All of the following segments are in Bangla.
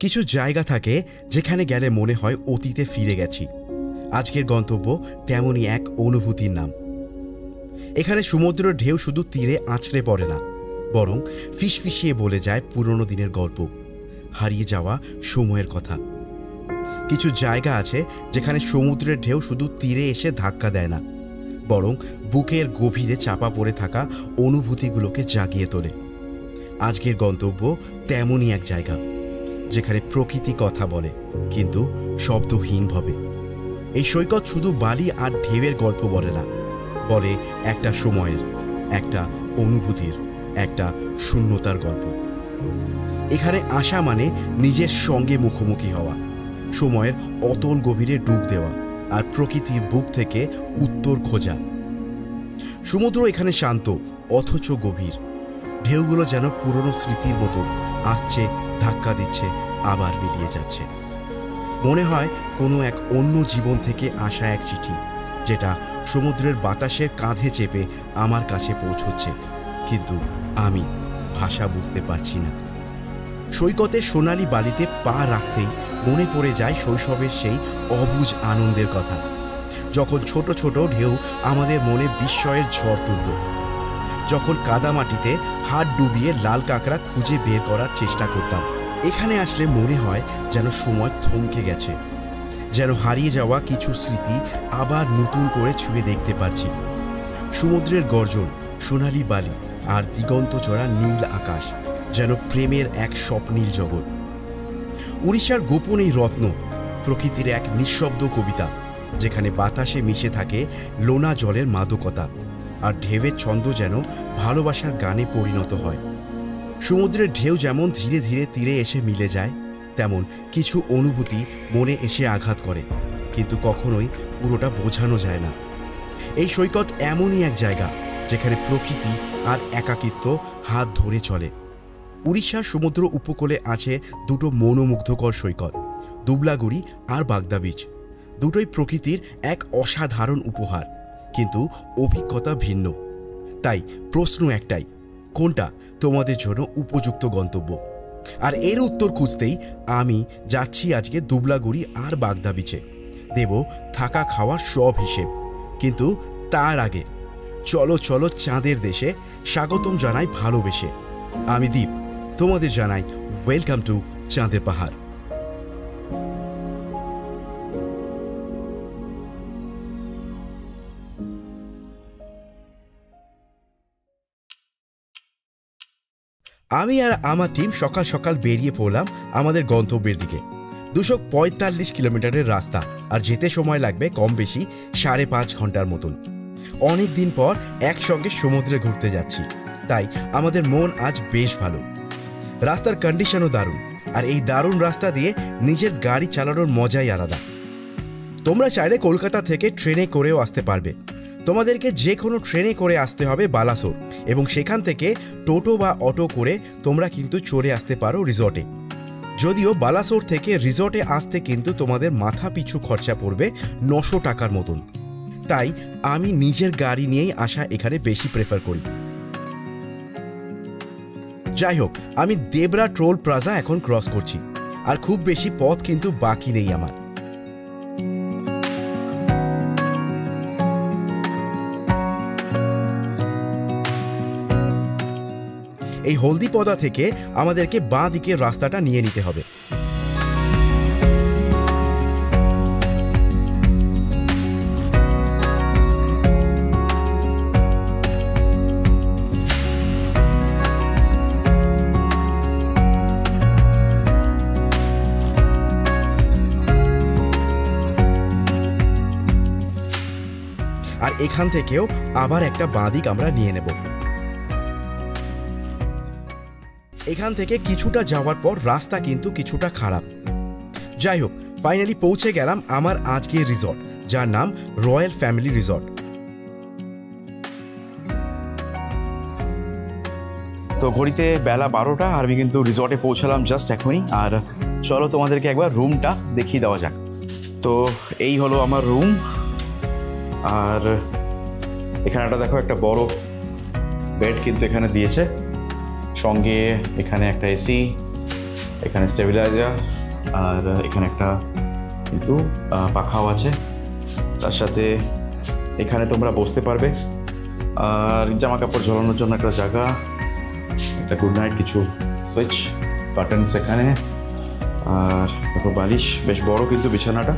কিছু জায়গা থাকে যেখানে গেলে মনে হয় অতীতে ফিরে গেছি। আজকের গন্তব্য তেমনই এক অনুভূতির নাম। এখানে সমুদ্রের ঢেউ শুধু তীরে আছড়ে পড়ে না, বরং ফিসফিসিয়ে বলে যায় পুরনো দিনের গল্প, হারিয়ে যাওয়া সময়ের কথা। কিছু জায়গা আছে যেখানে সমুদ্রের ঢেউ শুধু তীরে এসে ধাক্কা দেয় না, বরং বুকের গভীরে চাপা পড়ে থাকা অনুভূতিগুলোকে জাগিয়ে তোলে। আজকের গন্তব্য তেমনই এক জায়গা যেখানে প্রকৃতি কথা বলে, কিন্তু শব্দহীনভাবে। এই সৈকত শুধু বালি আর ঢেউয়ের গল্প বলে না, বলে একটা সময়ের, একটা অনুভূতির, একটা শূন্যতার গল্প। এখানে আসা মানে নিজের সঙ্গে মুখোমুখি হওয়া, সময়ের অতল গভীরে ডুব দেওয়া আর প্রকৃতির বুক থেকে উত্তর খোঁজা। সমুদ্র এখানে শান্ত অথচ গভীর। ঢেউগুলো যেন পুরনো স্মৃতির মতো আসছে, ধাক্কা দিচ্ছে, আবার মিলিয়ে যাচ্ছে। মনে হয় কোনো এক অন্য জীবন থেকে আসা এক চিঠি, যেটা সমুদ্রের বাতাসের কাঁধে চেপে আমার কাছে পৌঁছচ্ছে, কিন্তু আমি ভাষা বুঝতে পারছি না। সৈকতের সোনালি বালিতে পা রাখতেই মনে পড়ে যায় শৈশবের সেই অবুঝ আনন্দের কথা, যখন ছোট ছোট ঢেউ আমাদের মনে বিস্ময়ের ঝড় তুলত, যখন কাদামাটিতে হাত ডুবিয়ে লাল কাঁকড়া খুঁজে বের করার চেষ্টা করতাম। এখানে আসলে মনে হয় যেন সময় থমকে গেছে, যেন হারিয়ে যাওয়া কিছু স্মৃতি আবার নতুন করে ছুঁয়ে দেখতে পারছি। সমুদ্রের গর্জন, সোনালি বালি আর দিগন্ত জোড়া নীল আকাশ যেন প্রেমের এক স্বপ্নীল জগৎ। উড়িষ্যার গোপন এই রত্ন প্রকৃতির এক নিঃশব্দ কবিতা, যেখানে বাতাসে মিশে থাকে লোনা জলের মাদকতা, আর ঢেউয়ের ছন্দ যেন ভালোবাসার গানে পরিণত হয়। সমুদ্রের ঢেউ যেমন ধীরে ধীরে তীরে এসে মিলে যায়, তেমন কিছু অনুভূতি মনে এসে আঘাত করে, কিন্তু কখনোই পুরোটা বোঝানো যায় না। এই সৈকত এমনই এক জায়গা যেখানে প্রকৃতি আর একাকিত্ব হাত ধরে চলে। উড়িষ্যার সমুদ্র উপকূলে আছে দুটো মনোমুগ্ধকর সৈকত, দুবলাগুড়ি আর বাগদা বিচ। দুটোই প্রকৃতির এক অসাধারণ উপহার, কিন্তু অভিজ্ঞতা ভিন্ন। তাই প্রশ্ন একটাই, কোনটা তোমাদের জন্য উপযুক্ত গন্তব্য? আর এর উত্তর খুঁজতেই আমি যাচ্ছি আজকে দুবলাগুড়ি আর বাগদা বিচে। দেব থাকা খাওয়ার সব হিসেব, কিন্তু তার আগে চলো চলো চাঁদের দেশে, স্বাগতম জানাই ভালোবেসে। আমি দীপ, তোমাদের জানাই ওয়েলকাম টু চাঁদের পাহাড়। আমি আর আমার টিম সকাল সকাল বেরিয়ে পড়লাম আমাদের গন্তব্যের দিকে। 245 কিলোমিটারের রাস্তা, আর যেতে সময় লাগবে কম বেশি 5.5 ঘন্টার মতন। অনেক দিন পর একসঙ্গে সমুদ্রে ঘুরতে যাচ্ছি, তাই আমাদের মন আজ বেশ ভালো। রাস্তার কন্ডিশনও দারুণ, আর এই দারুণ রাস্তা দিয়ে নিজের গাড়ি চালানোর মজাই আলাদা। তোমরা চাইলে কলকাতা থেকে ট্রেনে করেও আসতে পারবে। তোমাদেরকে যে কোনো ট্রেনে করে আসতে হবে বালাসোর, এবং সেখান থেকে টোটো বা অটো করে তোমরা কিন্তু চলে আসতে পারো রিসর্টে। যদিও বালাসোর থেকে রিসর্টে আসতে কিন্তু তোমাদের মাথা পিছু খরচা পড়বে 900 টাকার মতন। তাই আমি নিজের গাড়ি নিয়েই আসা এখানে বেশি প্রেফার করি। যাই হোক, আমি দেবরা টোল প্লাজা এখন ক্রস করছি, আর খুব বেশি পথ কিন্তু বাকি নেই আমার। এই হলদিপদা থেকে আমাদেরকে বাঁ দিকের রাস্তাটা নিয়ে নিতে হবে। আর এখান থেকেও আবার একটা বাঁ দিক আমরা নিয়ে নেব। এখান থেকে কিছুটা যাওয়ার পর রাস্তা কিন্তু কিছুটা খারাপ। যাই হোক, ফাইনালি পৌঁছে গেলাম আমার আজকের রিসর্ট, যার নাম রয়্যাল ফ্যামিলি রিসর্ট। তো ঘড়িতে বেলা 12টা, আর আমি কিন্তু রিসর্টে পৌঁছালাম জাস্ট এখনই। আর চলো তোমাদেরকে একবার রুমটা দেখিয়ে দেওয়া যাক। তো এই হলো আমার রুম, আর এখানে দেখো একটা বড় বেড কিন্তু এখানে দিয়েছে, সঙ্গে এখানে একটা এসি, এখানে স্টেবিলাইজার আর এখানে একটা কিন্তু পাখাও আছে। তার সাথে এখানে তোমরা বসতে পারবে, আর জামা কাপড় ঝোলানোর জন্য একটা জায়গা, একটা গুড নাইট কিছু সুইচ বাটনস এখানে। আর দেখো বালিশ বেশ বড় কিন্তু বিছানাটা।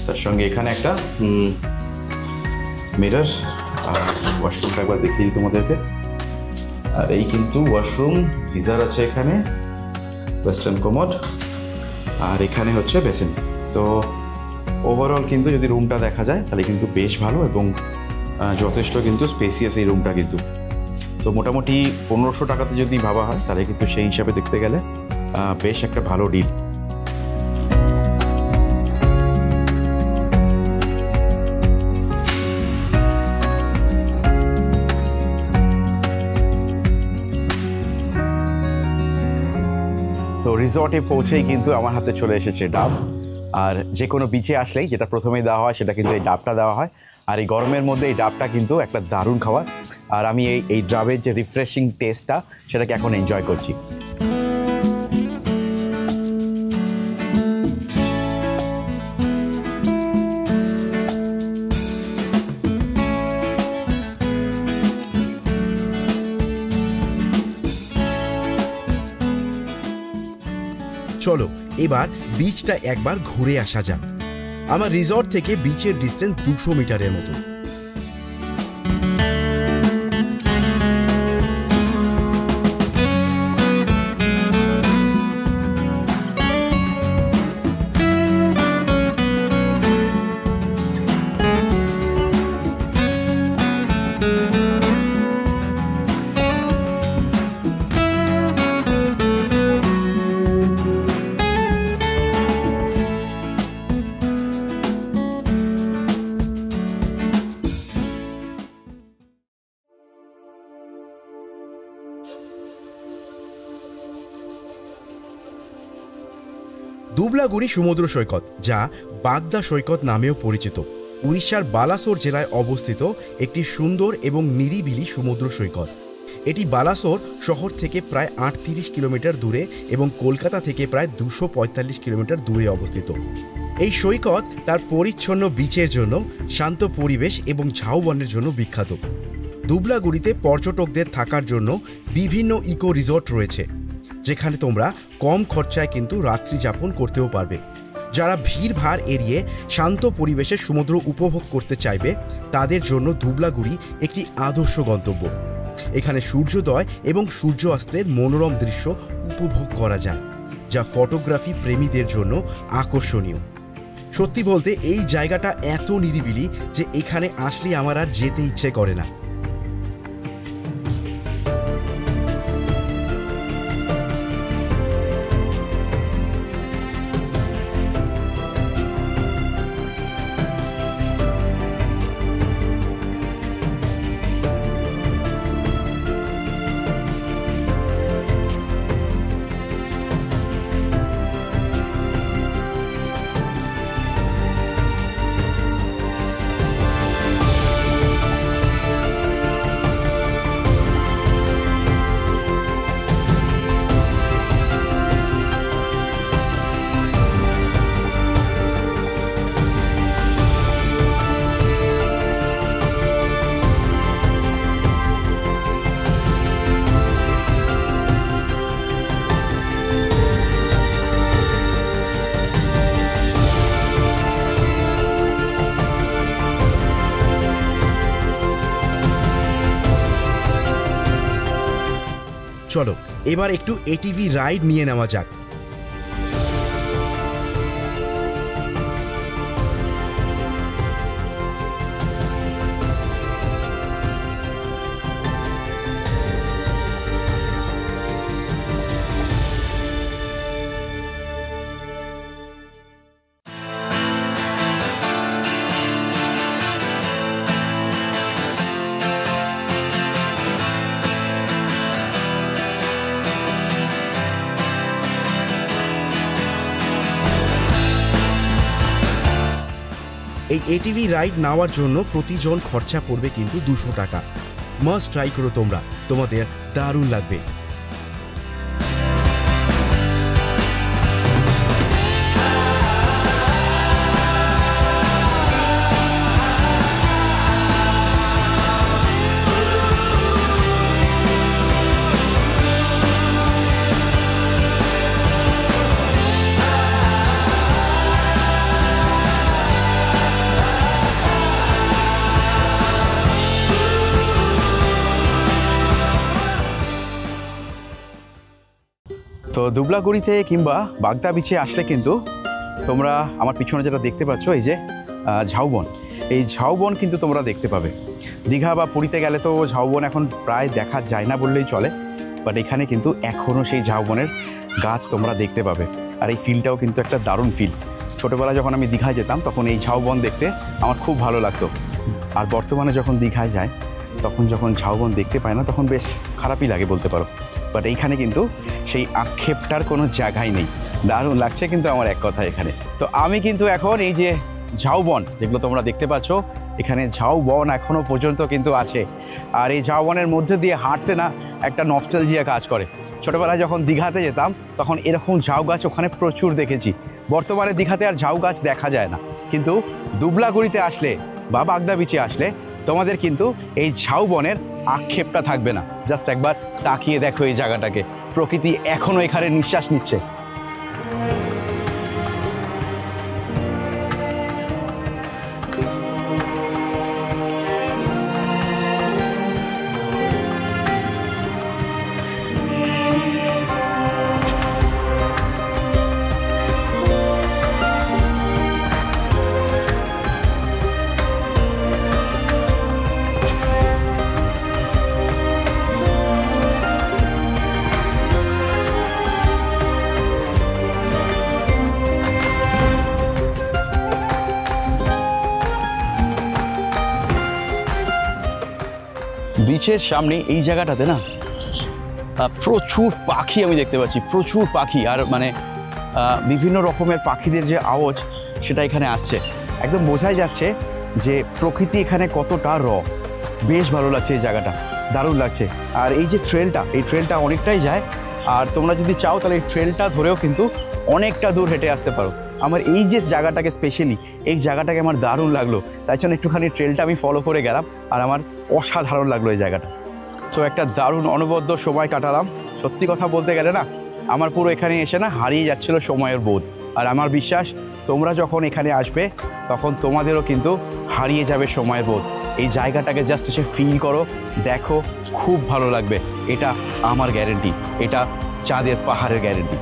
তার সঙ্গে এখানে একটা মিরর, আর ওয়াশরুমটা একবার দেখিয়ে দিই তোমাদেরকে। আর এই কিন্তু ওয়াশরুম, গিজার আছে এখানে, ওয়েস্টার্ন কোমোড, আর এখানে হচ্ছে বেসিন। তো ওভারঅল কিন্তু যদি রুমটা দেখা যায় তাহলে কিন্তু বেশ ভালো এবং যথেষ্ট কিন্তু স্পেসিয়াস এই রুমটা কিন্তু। তো মোটামুটি 1500 টাকাতে যদি ভাবা হয় তাহলে কিন্তু সেই হিসাবে দেখতে গেলে বেশ একটা ভালো ডিল। তো রিসর্টে পৌঁছেই কিন্তু আমার হাতে চলে এসেছে ডাব। আর যে কোনো বিচে আসলেই যেটা প্রথমেই দেওয়া হয় সেটা কিন্তু এই ডাবটা দেওয়া হয়। আর এই গরমের মধ্যে এই ডাবটা কিন্তু একটা দারুণ খাবার। আর আমি এই ডাবের যে রিফ্রেশিং টেস্টটা সেটাকে এখন এনজয় করছি। চলো এবার বিচটা একবার ঘুরে আসা যাক। আমার রিসর্ট থেকে বিচের ডিস্টেন্স 200 মিটারের মতো। দুবলাগুড়ি সমুদ্র সৈকত, যা বাগদা সৈকত নামেও পরিচিত, উড়িষ্যার বালাসোর জেলায় অবস্থিত একটি সুন্দর এবং নিরিবিলি সমুদ্র সৈকত। এটি বালাসোর শহর থেকে প্রায় 38 কিলোমিটার দূরে এবং কলকাতা থেকে প্রায় 245 কিলোমিটার দূরে অবস্থিত। এই সৈকত তার পরিচ্ছন্ন বিচের জন্য, শান্ত পরিবেশ এবং ঝাউবনের জন্য বিখ্যাত। দুবলাগুড়িতে পর্যটকদের থাকার জন্য বিভিন্ন ইকো রিসর্ট রয়েছে, যেখানে তোমরা কম খরচায় কিন্তু রাত্রি যাপন করতেও পারবে। যারা ভিড়ভাড় এড়িয়ে শান্ত পরিবেশে সমুদ্র উপভোগ করতে চাইবে তাদের জন্য দুবলাগুড়ি একটি আদর্শ গন্তব্য। এখানে সূর্যোদয় এবং সূর্যাস্তের মনোরম দৃশ্য উপভোগ করা যায়, যা ফটোগ্রাফি প্রেমীদের জন্য আকর্ষণীয়। সত্যি বলতে এই জায়গাটা এত নিরিবিলি যে এখানে আসলে আমার আর যেতে ইচ্ছে করে না। চলো এবার একটু এটিভি রাইড নিয়ে নেওয়া যাক। এই এটিভি রাইড নেওয়ার জন্য প্রতিজন খরচা পড়বে কিন্তু 200 টাকা। মাস্ট ট্রাই করো তোমরা, তোমাদের দারুণ লাগবে। দুবলাগুড়িতে কিংবা বাগদা বিচে আসলে কিন্তু তোমরা আমার পিছনে যেটা দেখতে পাচ্ছ এই যে ঝাউবন, এই ঝাউবন কিন্তু তোমরা দেখতে পাবে। দীঘা বা পুরীতে গেলে তো ঝাউবন এখন প্রায় দেখা যায় না বললেই চলে, বাট এখানে কিন্তু এখনও সেই ঝাউবনের গাছ তোমরা দেখতে পাবে। আর এই ফিলটাও কিন্তু একটা দারুণ ফিল। ছোটোবেলায় যখন আমি দীঘায় যেতাম তখন এই ঝাউবন দেখতে আমার খুব ভালো লাগতো। আর বর্তমানে যখন দীঘায় যায় তখন যখন ঝাউবন দেখতে পায় না তখন বেশ খারাপই লাগে বলতে পারো। বাট এইখানে কিন্তু সেই আক্ষেপটার কোনো জায়গাই নেই, দারুণ লাগছে কিন্তু আমার এক কথা এখানে। তো আমি কিন্তু এখন এই যে ঝাউবন যেগুলো তোমরা দেখতে পাচ্ছ, এখানে ঝাউবন এখনও পর্যন্ত কিন্তু আছে। আর এই ঝাউবনের মধ্যে দিয়ে হাঁটতে না একটা নস্টালজিয়া কাজ করে। ছোটোবেলায় যখন দীঘাতে যেতাম তখন এরকম ঝাউ গাছ ওখানে প্রচুর দেখেছি। বর্তমানে দীঘাতে আর ঝাউ গাছ দেখা যায় না, কিন্তু দুবলাগুড়িতে আসলে বা বাগদা বিচে আসলে তোমাদের কিন্তু এই ঝাউবনের আক্ষেপটা থাকবে না। জাস্ট একবার তাকিয়ে দেখো এই জায়গাটাকে, প্রকৃতি এখনও এখানে নিঃশ্বাস নিচ্ছে। বিচের সামনে এই জায়গাটাতে না প্রচুর পাখি আমি দেখতে পাচ্ছি, প্রচুর পাখি। আর মানে বিভিন্ন রকমের পাখিদের যে আওয়াজ সেটা এখানে আসছে, একদম বোঝাই যাচ্ছে যে প্রকৃতি এখানে কতটা বেশ ভালো লাগছে এই জায়গাটা, দারুণ লাগছে। আর এই যে ট্রেলটা, এই ট্রেলটা অনেকটাই যায়। আর তোমরা যদি চাও তাহলে এই ট্রেলটা ধরেও কিন্তু অনেকটা দূর হেঁটে আসতে পারো। আমার এই যে জায়গাটাকে স্পেশালি এই জায়গাটাকে আমার দারুণ লাগলো, তাই জন্য একটুখানি ট্রেলটা আমি ফলো করে গেলাম। আর আমার অসাধারণ লাগলো এই জায়গাটা। তো একটা দারুণ অনবদ্য সময় কাটালাম। সত্যি কথা বলতে গেলে না আমার পুরো এখানে এসে না হারিয়ে যাচ্ছিল সময়ের বোধ। আর আমার বিশ্বাস তোমরা যখন এখানে আসবে তখন তোমাদেরও কিন্তু হারিয়ে যাবে সময়ের বোধ। এই জায়গাটাকে জাস্ট এসে ফিল করো, দেখো, খুব ভালো লাগবে। এটা আমার গ্যারেন্টি, এটা চাঁদের পাহাড়ের গ্যারেন্টি।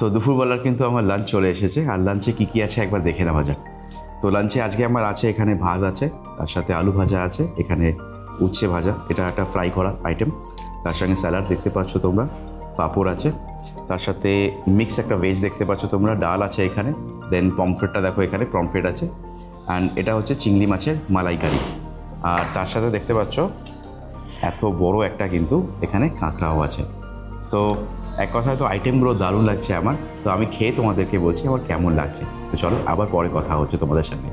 তো দুপুরবেলার কিন্তু আমার লাঞ্চ চলে এসেছে। আর লাঞ্চে কী কী আছে একবার দেখে নেওয়া যাক। তো লাঞ্চে আজকে আমার আছে এখানে ভাত আছে, তার সাথে আলু ভাজা আছে, এখানে উচ্ছে ভাজা, এটা একটা ফ্রাই করা আইটেম, তার সঙ্গে স্যালাড দেখতে পাচ্ছ তোমরা, পাঁপড় আছে, তার সাথে মিক্স একটা ভেজ দেখতে পাচ্ছ তোমরা, ডাল আছে এখানে, দেন পমফ্রেটটা দেখো এখানে পমফ্রেট আছে, অ্যান্ড এটা হচ্ছে চিংড়ি মাছের মালাইকারি। আর তার সাথে দেখতে পাচ্ছ এত বড় একটা কিন্তু এখানে কাঁকড়াও আছে। তো এক কথায় তো আইটেমগুলো দারুণ লাগছে আমার। তো আমি খেয়ে তোমাদেরকে বলছি আমার কেমন লাগছে। তো চলো আবার পরে কথা হচ্ছে তোমাদের সঙ্গে।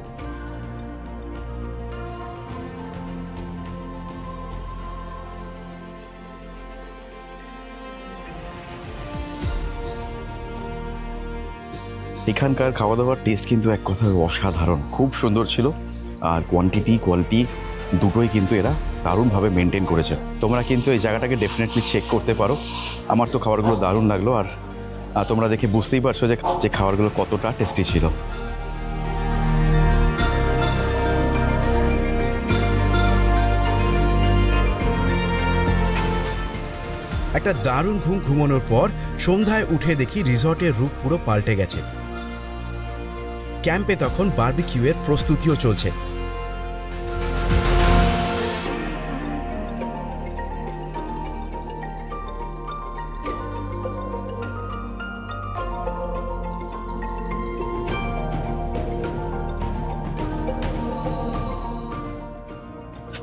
এখানকার খাওয়া দাওয়ার টেস্ট কিন্তু এক কথায় অসাধারণ, খুব সুন্দর ছিল। আর কোয়ান্টিটি কোয়ালিটি দুটোই কিন্তু এরা দারুণভাবে মেনটেন করেছে। তোমরা কিন্তু এই জায়গাটাকে ডেফিনেটলি চেক করতে পারো। আমার তো খাবারগুলো দারুণ লাগলো। আর তোমরা দেখে বুঝতেই পারছো যে খাবারগুলো কতটা টেস্টি ছিল। একটা দারুণ ঘুম ঘুমানোর পর সন্ধ্যায় উঠে দেখি রিসর্টের রূপ পুরো পাল্টে গেছে। ক্যাম্পে তখন বারবিকিউয়ের প্রস্তুতিও চলছে।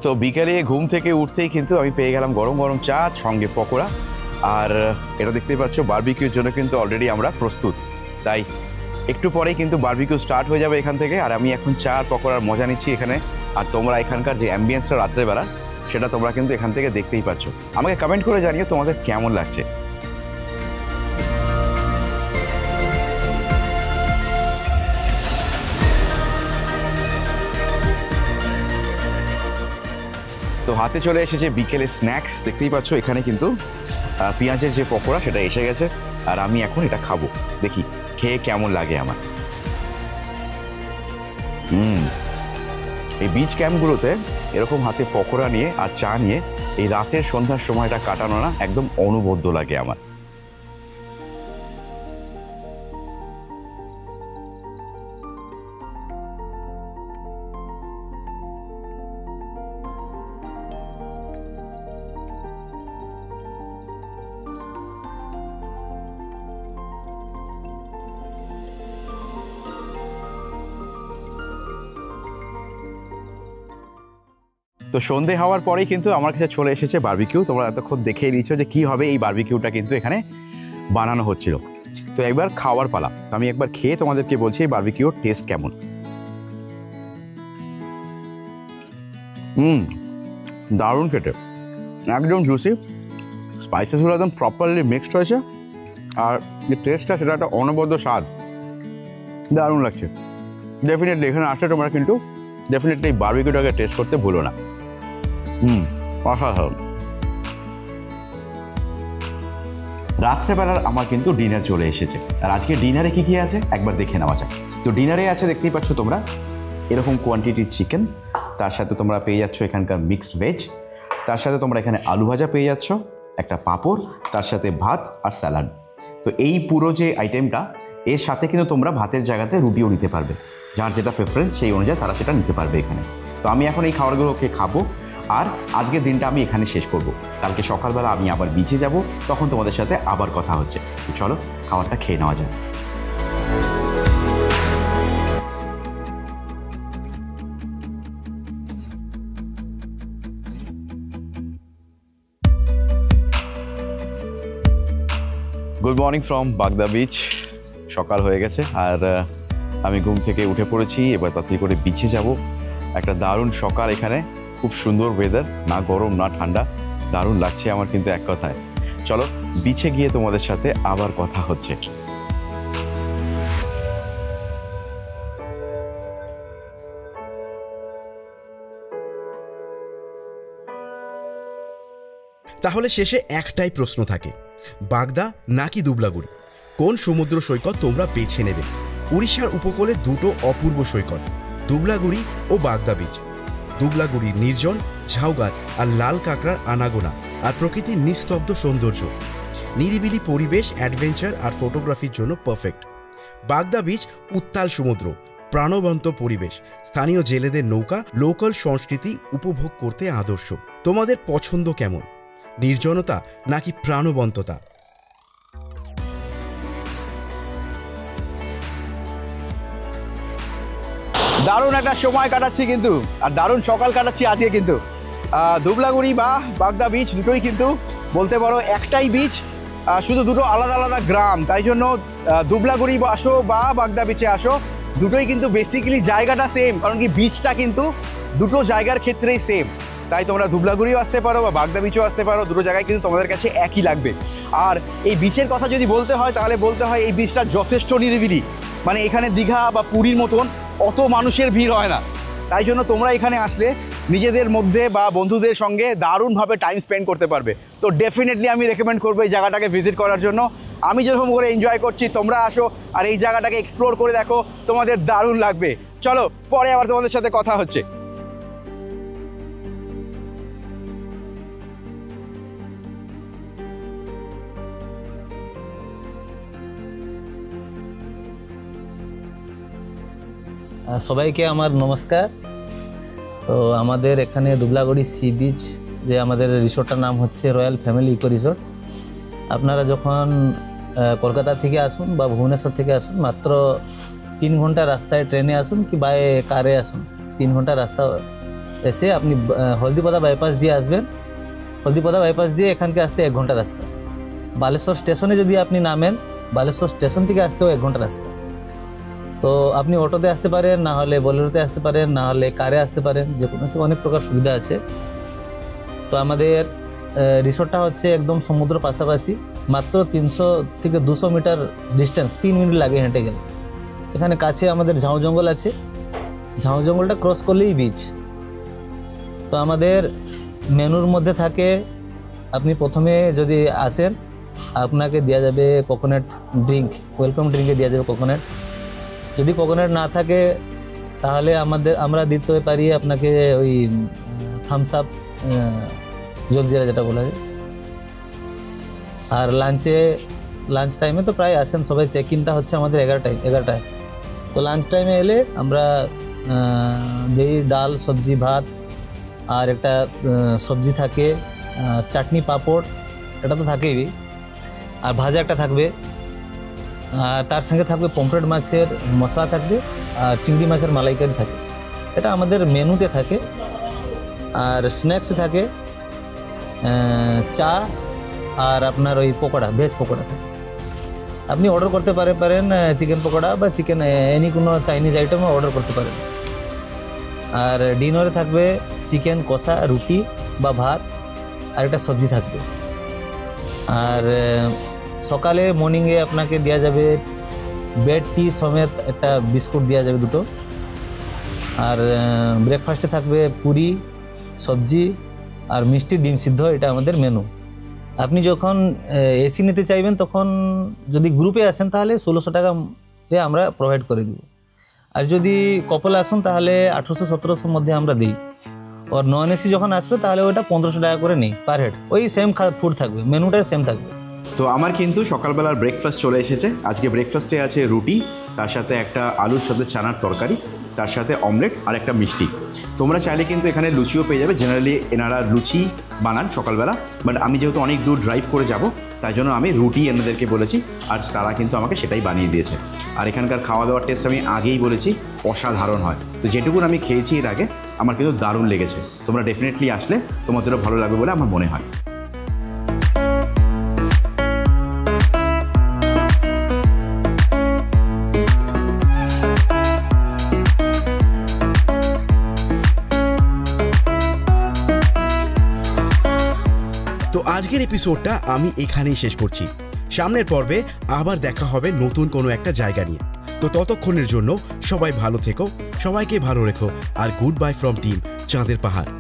তো বিকেলে ঘুম থেকে উঠতেই কিন্তু আমি পেয়ে গেলাম গরম গরম চা, সঙ্গে পকোড়া। আর এটা দেখতেই পাচ্ছ বারবিকিউর জন্য কিন্তু অলরেডি আমরা প্রস্তুত। তাই একটু পরেই কিন্তু বারবিকিউ স্টার্ট হয়ে যাবে এখান থেকে। আর আমি এখন চা আর পকোড়ার মজা নিচ্ছি এখানে। আর তোমরা এখানকার যে অ্যাম্বিয়েন্সটা রাত্রেবেলা সেটা তোমরা কিন্তু এখান থেকে দেখতেই পাচ্ছ। আমাকে কমেন্ট করে জানিও তোমাদের কেমন লাগছে। তো হাতে চলে এসেছে বিকেলে স্ন্যাক্স, দেখতেই পাচ্ছ এখানে কিন্তু পেঁয়াজের যে পকোড়া সেটা এসে গেছে, আর আমি এখন এটা খাবো, দেখি খেয়ে কেমন লাগে আমার। এই বিচ ক্যাম্পগুলোতে এরকম হাতে পকোড়া নিয়ে আর চা নিয়ে এই রাতের সন্ধ্যার সময়টা কাটানো না একদম অনবদ্য লাগে আমার। তো সন্ধে হওয়ার পরেই কিন্তু আমার কাছে চলে এসেছে বারবিকিউ। তোমরা এতক্ষণ দেখেই নিচ্ছ যে কী হবে এই বারবিকিউটা কিন্তু এখানে বানানো হচ্ছিল। তো একবার খাওয়ার পালা, তো আমি একবার খেয়ে তোমাদেরকে বলছি এই বারবিকিউর টেস্ট কেমন। দারুণ খেতে, একদম জুসি, স্পাইসেসগুলো একদম প্রপারলি মিক্সড হয়েছে, আর যে টেস্টটা সেটা একটা অনবদ্য স্বাদ, দারুণ লাগছে। ডেফিনেটলি এখানে আসলে তোমরা কিন্তু ডেফিনেটলি এই বারবিকিউটাকে টেস্ট করতে ভুলো না। অসাধারণ। রাত্রেবেলার আমার কিন্তু ডিনার চলে এসেছে, আর আজকে ডিনারে কি কি আছে একবার দেখে নেওয়া যাক। তো ডিনারে আছে দেখতেই পাচ্ছ তোমরা এরকম কোয়ান্টিটির চিকেন, তার সাথে তোমরা পেয়ে যাচ্ছ এখানকার মিক্সড ভেজ, তার সাথে তোমরা এখানে আলু ভাজা পেয়ে যাচ্ছ, একটা পাঁপড়, তার সাথে ভাত আর স্যালাড। তো এই পুরো যে আইটেমটা, এর সাথে কিন্তু তোমরা ভাতের জায়গাতে রুটিও নিতে পারবে, যার যেটা প্রেফারেন্স সেই অনুযায়ী তারা সেটা নিতে পারবে এখানে। তো আমি এখন এই খাবারগুলোকে খাবো, আর আজকের দিনটা আমি এখানে শেষ করব। কালকে সকালবেলা আমি আবার বিচে যাব, তখন তোমাদের সাথে আবার কথা হচ্ছে। চলো খাবারটা খেয়ে নেওয়া যায়। গুড মর্নিং ফ্রম বাগদা বিচ। সকাল হয়ে গেছে আর আমি ঘুম থেকে উঠে পড়েছি, এবার তাড়াতাড়ি করে বিচে যাব। একটা দারুণ সকাল, এখানে খুব সুন্দর ওয়েদার, না গরম না ঠান্ডা, দারুণ লাগছে আমার কিন্তু এক কথায়। চলো বিচে গিয়ে তোমাদের সাথে আবার কথা হচ্ছে। তাহলে শেষে একটাই প্রশ্ন থাকে, বাগদা নাকি দুবলাগুড়ি, কোন সমুদ্র সৈকত তোমরা বেছে নেবে? উড়িষ্যার উপকূলে দুটো অপূর্ব সৈকত, দুবলাগুড়ি ও বাগদা বিচ। দুবলাগুড়ির নির্জন ঝাউগাছ আর লাল কাঁকড়ার আনাগোনা, আর প্রকৃতির নিস্তব্ধ সৌন্দর্য, নিরিবিলি পরিবেশ, অ্যাডভেঞ্চার আর ফটোগ্রাফির জন্য পারফেক্ট। বাগদা বিচ উত্তাল সমুদ্র, প্রাণবন্ত পরিবেশ, স্থানীয় জেলেদের নৌকা, লোকাল সংস্কৃতি উপভোগ করতে আদর্শ। তোমাদের পছন্দ কেমন, নির্জনতা নাকি প্রাণবন্ততা? দারুণ একটা সময় কাটাচ্ছি কিন্তু, আর দারুণ সকাল কাটাচ্ছি আজকে কিন্তু। দুবলাগুড়ি বা বাগদা বিচ দুটোই কিন্তু বলতে পারো একটাই বিচ, শুধু দুটো আলাদা আলাদা গ্রাম। তাই জন্য দুবলাগুড়ি আসো বা বাগদা বিচে আসো, দুটোই কিন্তু বেসিক্যালি জায়গাটা সেম, কারণ কি বিচটা কিন্তু দুটো জায়গার ক্ষেত্রেই সেম। তাই তোমরা দুবলাগুড়িও আসতে পারো বা বাগদা বিচও আসতে পারো, দুটো জায়গায় কিন্তু তোমাদের কাছে একই লাগবে। আর এই বিচের কথা যদি বলতে হয় তাহলে বলতে হয় এই বিচটা যথেষ্ট নিরিবিলি, মানে এখানে দীঘা বা পুরীর মতন অত মানুষের ভিড় হয় না। তাই জন্য তোমরা এখানে আসলে নিজেদের মধ্যে বা বন্ধুদের সঙ্গে দারুণভাবে টাইম স্পেন্ড করতে পারবে। তো ডেফিনেটলি আমি রেকমেন্ড করবো এই জায়গাটাকে ভিজিট করার জন্য। আমি যেরকম করে এনজয় করছি, তোমরা আসো আর এই জায়গাটাকে এক্সপ্লোর করে দেখো, তোমাদের দারুণ লাগবে। চলো পরে আবার তোমাদের সাথে কথা হচ্ছে। সবাইকে আমার নমস্কার। তো আমাদের এখানে দুবলাগুড়ি সি বিচ, যে আমাদের রিসোর্টটার নাম হচ্ছে রয়্যাল ফ্যামিলি ইকো রিসোর্ট। আপনারা যখন কলকাতা থেকে আসুন বা ভুবনেশ্বর থেকে আসুন, মাত্র 3 ঘন্টা রাস্তায় ট্রেনে আসুন কি বাই কারে আসুন, 3 ঘন্টা রাস্তা এসে আপনি হলদিপদা বাইপাস দিয়ে আসবেন। হলদিপদা বাইপাস দিয়ে এখানকে আসতে 1 ঘন্টা রাস্তা। বালেশ্বর স্টেশনে যদি আপনি নামেন, বালেশ্বর স্টেশন থেকে আসতেও 1 ঘন্টা রাস্তা। তো আপনি অটোতে আসতে পারেন, না হলে বোলেরোতে আসতে পারেন, না হলে কারে আসতে পারেন, যে কোনো অনেক প্রকার সুবিধা আছে। তো আমাদের রিসোর্টটা হচ্ছে একদম সমুদ্র পাশাপাশি, মাত্র 300 থেকে 200 মিটার ডিস্টেন্স, 3 মিনিট লাগে হেঁটে গেলে। এখানে কাছে আমাদের ঝাউ জঙ্গল আছে, ঝাউ জঙ্গলটা ক্রস করলেই বিচ। তো আমাদের মেনুর মধ্যে থাকে, আপনি প্রথমে যদি আসেন আপনাকে দেওয়া যাবে কোকোনাট ড্রিঙ্ক, ওয়েলকাম ড্রিঙ্কে দেওয়া যাবে কোকোনাট। যদি কোকোনাট না থাকে তাহলে আমরা দিতে পারি আপনাকে ওই থামস আপ, জলজিরা যেটা বলা যায়। আর লাঞ্চ টাইমে তো প্রায় আসেন সবাই, চেক ইনটা হচ্ছে আমাদের 11টায়। তো লাঞ্চ টাইমে এলে আমরা দিই ডাল, সবজি, ভাত, আর একটা সবজি থাকে, চাটনি, পাঁপড়, এটা তো থাকেই, আর ভাজা একটা থাকবে, আর তার সঙ্গে থাকবে পমফ্রেট মাছের মশলা থাকবে, আর চিংড়ি মাছের মালাইকারি থাকে। এটা আমাদের মেনুতে থাকে। আর স্ন্যাক্সে থাকে চা আর আপনার ওই পকোড়া, ভেজ পকোড়া থাকে। আপনি অর্ডার করতে পারেন চিকেন পকোড়া বা চিকেন এনি কোনো চাইনিজ আইটেমও অর্ডার করতে পারেন। আর ডিনারে থাকবে চিকেন কষা, রুটি বা ভাত, আর একটা সবজি থাকবে। আর সকালে মর্নিংয়ে আপনাকে দেওয়া যাবে ব্রেড টি সমেত একটা বিস্কুট দেওয়া যাবে 2টো। আর ব্রেকফাস্টে থাকবে পুরি, সবজি আর মিষ্টি, ডিম সিদ্ধ। এটা আমাদের মেনু। আপনি যখন এসি নিতে চাইবেন তখন যদি গ্রুপে আসেন তাহলে 1600 টাকাতে আমরা প্রোভাইড করে দিব। আর যদি কপলে আসুন তাহলে 1800-1700 মধ্যে আমরা দিই। আর নন এসি যখন আসবে তাহলে ওটা 1500 টাকা করে নিই পার হেড। ওই সেম ফুড থাকবে, মেনুটা সেম থাকবে। তো আমার কিন্তু সকালবেলার ব্রেকফাস্ট চলে এসেছে। আজকে ব্রেকফাস্টে আছে রুটি, তার সাথে একটা আলুর সাথে চানার তরকারি, তার সাথে অমলেট আর একটা মিষ্টি। তোমরা চাইলে কিন্তু এখানে লুচিও পেয়ে যাবে। জেনারেলি এনারা লুচি বানান সকালবেলা, বাট আমি যেহেতু অনেক দূর ড্রাইভ করে যাব তাই জন্য আমি রুটি এনাদেরকে বলেছি, আর তারা কিন্তু আমাকে সেটাই বানিয়ে দিয়েছে। আর এখানকার খাওয়া দাওয়ার টেস্ট আমি আগেই বলেছি অসাধারণ হয়। তো যেটুকুন আমি খেয়েছি এর আগে আমার কিন্তু দারুণ লেগেছে। তোমরা ডেফিনেটলি আসলে তোমাদেরও ভালো লাগবে বলে আমার মনে হয়। তো আজকের এপিসোডটা আমি এখানেই শেষ করছি। সামনের পর্বে আবার দেখা হবে নতুন কোনো একটা জায়গা নিয়ে। তো ততক্ষণের জন্য সবাই ভালো থেকো, সবাইকে ভালো রেখো, আর গুড বাই ফ্রম টিম চাঁদের পাহাড়।